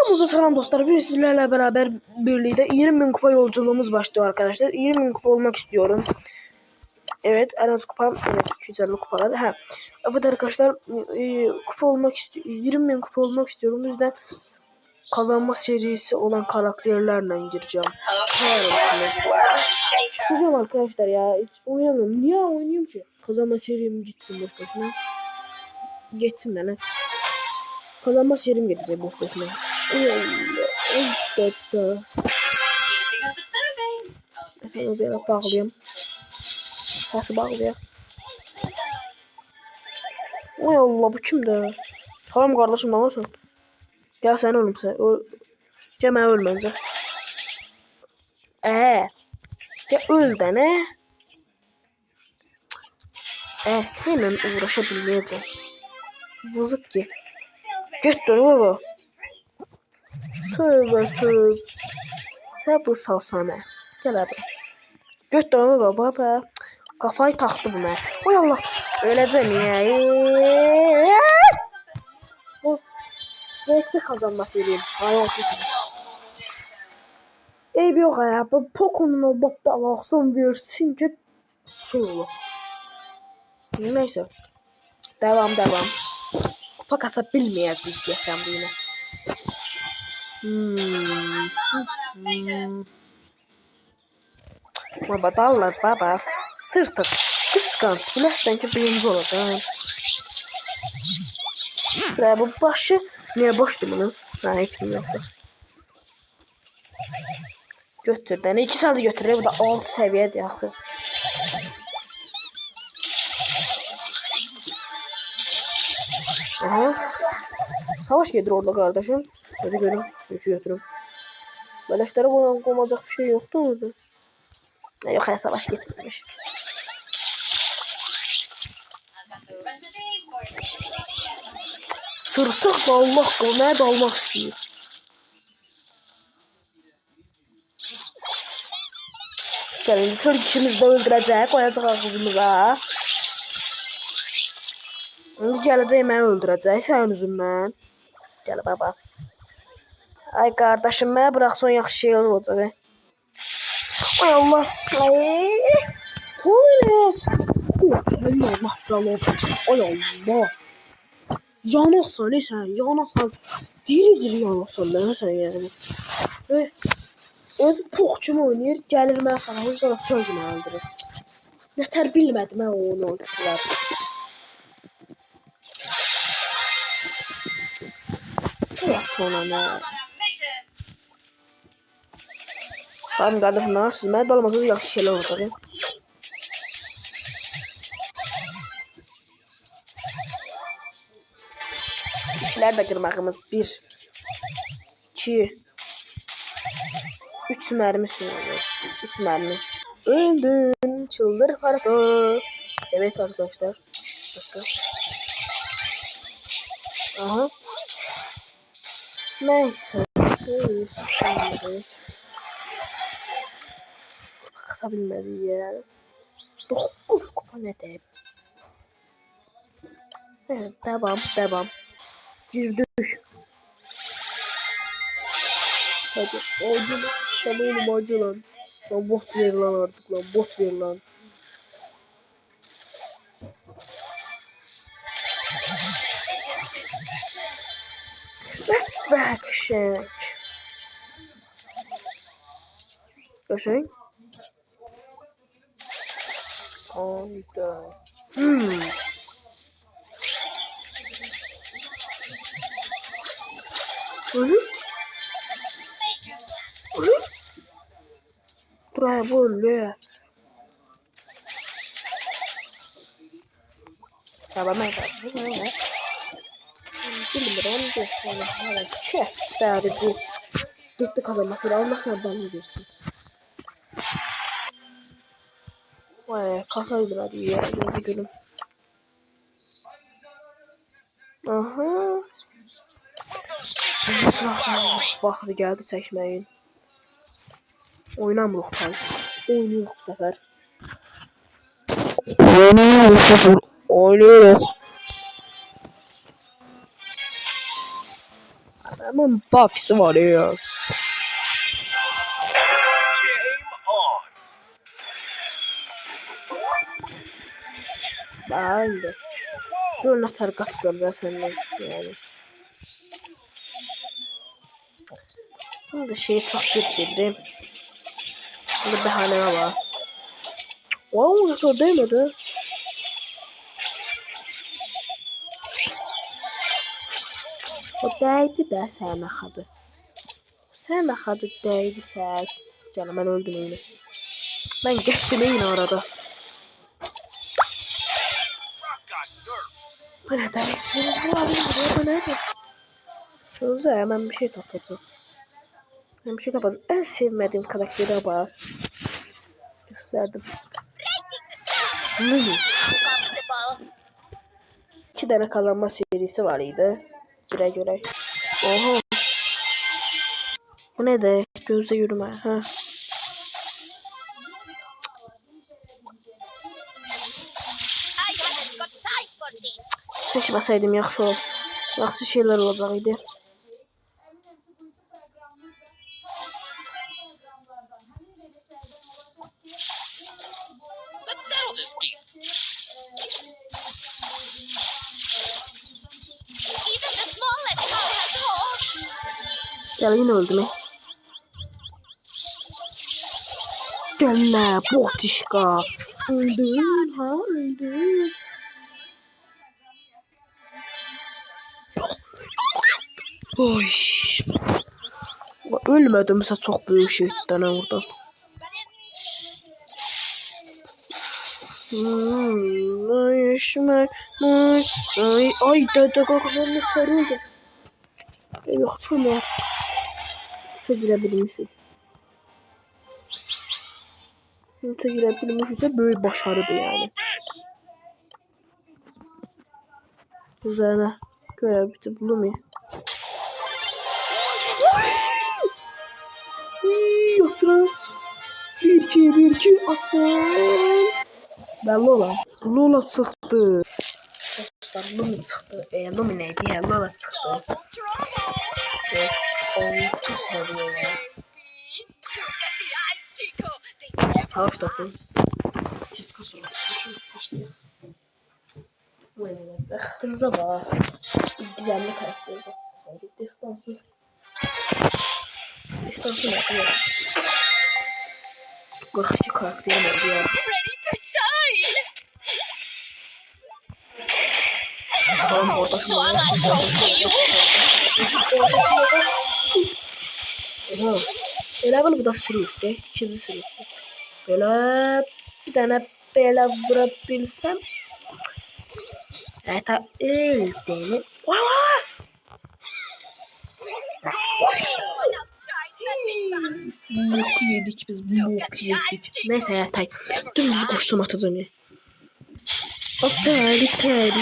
Hamınıza salam dostlar. Bugün sizlerle beraber birlikte 20.000 kupa yolculuğumuz başlıyor arkadaşlar. 20.000 kupa olmak istiyorum. Evet, en az kupam, evet, 250 kupalar. Ha. Evet arkadaşlar, kupa olmak 20.000 kupa olmak istiyorum. O yüzden kazanma serisi olan karakterlerle gireceğim. Sıcağım arkadaşlar ya. Hiç oynamıyorum. Niye oynayayım ki? Kazanma serim gitsin boş boşuna. Geçsin de ne? Kazanma serim gidecek boş boşuna. Efendim bir yere bağlayayım. Nasıl bağlayayım? Ay Allah, bu kimdir? Tamam kardeşim, ne olursun? Gel sen ölüm sen. Gel ben öl bence. Gel öl de ne? Seninle uğraşabilmeyeceğim. Vızıt git. Git dönüyor bu. Tövbe tövbe. Sen bu salsana. Gel abi. Git dönüyor baba. Kafayı taktı buna. Oy Allah. Öleceğim ya. Bu renkli kazanmasıyım. Hayatı. Eybi yok ya. Bu Poco'nun o bak alaksın versin ki şey olur. Neyse. Devam. Kupa kasap bilmeyeceğiz desem bu yine. Baba dallar baba. Sırtık. Kıskanç. Bilirsen ki birinci olacağım. Ve bu başı niye boştu bunun? Ha, hiç yoktu. Götür de. 2 saat götürüyor. Bu da 6 seviye yaxşı. Aha. Savaş gelir orada kardeşim. Hadi görün. Götürüm. Beleşlere koyacak bir şey yoktu orada. Yok ya, savaş getirmiş. Sırtık da Allah kılmaya dalmak istiyor. Gelin sır kişimizi de öldürecek. Koyacak ağzımıza. Biz geleceğim beni öldürecek senin yüzünden. Gel baba. Ay kardeşim beni bıraksan yaxşı şeyler olacak. Ay Allah. Ay. Öyle. Senin Allah belanı. Ay Allah. Yanaksan sen. Yanaksan. Diri yanaksan ben sen yani. Ve öz poxçum oynayır. Gəlir mən sana. O sonra sözümü öldürür. Nətər bilmədim mən onu öldürdülər. Ona ne? Tamam kardeşim, ne siz mənə dalmasınız yaxşı şeyler olacaq. İkiler de kırmağımız 1 2 3 mermi sürüyor. 3 mermi. Öldün çıldır parato. Evet arkadaşlar. Aha. Neyse. Kısa bilmedi ya. 9 kupa ne deyip. Evet, devam. Girdik. Hadi acil. Tamam acilen. Lan bot ver lan artık lan. Bot ver lan. Kaşık. Kaşık. Hayda. Ölür. Dur ya, bu öyle. Tamam ben kaçtım. Bilmiyorum göstereyim. Evet. Bari bu. Gitti kazanmasıyla olmasa ben ne diyorsun? Vay kasaydı hadi ya. Gözü gülüm. Aha. Vakti geldi çekmeyin. Oynamırıq sən. Oynayırıq bu səfər. Oynayırıq. Adamın buff'si var ya. Ben de. Böyle hasar katacağım ben senden yani. Bunu da şeyi çok getirdim. Şimdi bahaneme var. Wow, nasıl değmedi? O değdi de sen axadı. Sen axadı değdi sen. Canım ben öldüm yine. Ben getdim yine arada. Bu ne de? Bu ne de? Sözde hemen bir şey tapacağım. Ben bir şey tapacağım. En sevmediğim karakteri var. Gösterdim. İki tane kazanma serisi var idi. Güle güle. Oha. Bu ne de? Gözde yürüme. Ha. Seçmeseydim yaxşı olur. Yaxşı şeyler olacaq idi. Gel yine öldüm. Gelme bohtişka. Öldün ha öldün. Oy. Ölmədimsə çox böyük şeydən orada. Ay dədə qaqlarını sarıldı. Yox, çıxmıyor. Yoxsa girə bilmişik. Yoxsa girə bilmişiksə böyük başarıdır yəni. Üzərinə görev bitib bunu. Yatıram. 1-2 atdım. Ben Lola çıktı. Dostlar Lumi çıktı. Lumi neydi ya? Lola çıktı. 12 seviye. Savaş topu. Çizgi soru. Baktığımıza bak. Gizemli karakter zaten. Destansı. Destansı ne yapıyor? 42 karakterim oldu ya. Tamam orada Böyle bu da sürü işte. İkinci sürü işte. Böyle bir tane böyle vurabilsem. Evet öldü. Bok yedik biz, bok yedik. Neyse ya tay. Dümdüz koştum atacağım ya. Teri.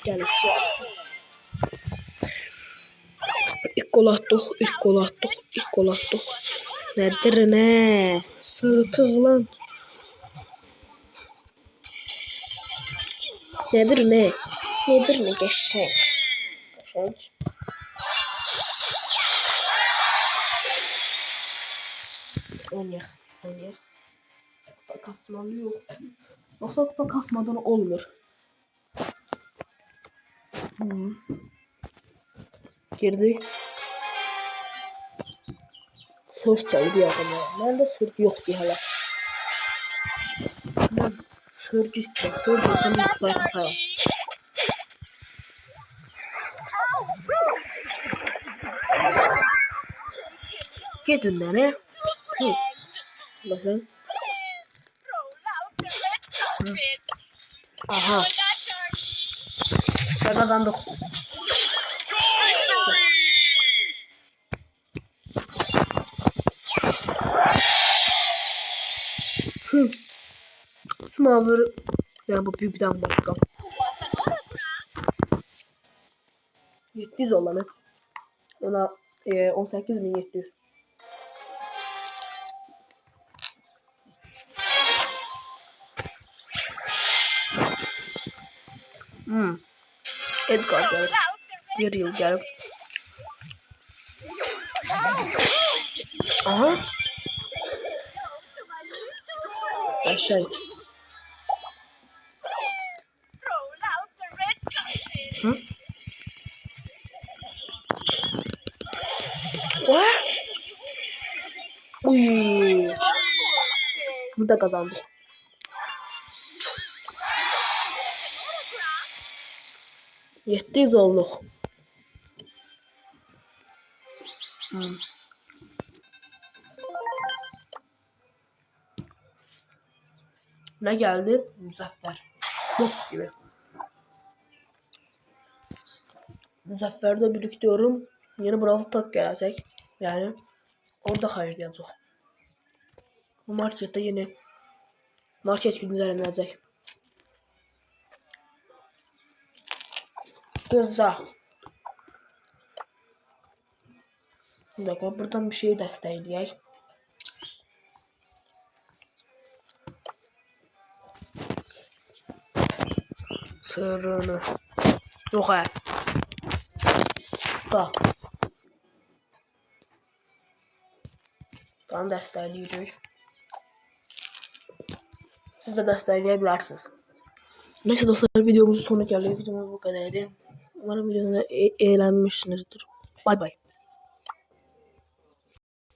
Gel aşağı. İlk gol attık. Nedir ne? Sırtı lan. Nedir ne? Geçen. Oynayak. Kupa kasmalı yok. Yoksa kupa kasmadan olmuyor. Girdi. Söz geldi ya adamlar. Ben de söz yok diye hala. Ben söz istiyorum. Söz olsam bir kupayı kasarım. Gidin ne? Bakın. Aha. Ve kazandık. Sınavları yani bu birden başka. 700 olanı. Ona 18.700. Edgar. gelip. Diğer yıl gelip. Aha. Aşağı. Hı? Uy. Bu da kazandı. Yettiyiz olduk. Ne geldi? Muzaffer. Bok gibi. Muzaffer'de biriktiriyorum. Yeni Brawl Tak gelecek. Yani orada hayır yazacak. Bu markette yeni market günleri gelecek. Güzel. Bir dakika buradan bir şey destekleyek. Sırrını. Yok ha. Da. Tam destekleyirik. Siz de destekleyebilirsiniz. Neyse dostlar videomuzun sonuna geldik. Videomuz bu kadardı. Umarım videoda eğlenmişsinizdir. Bay bay.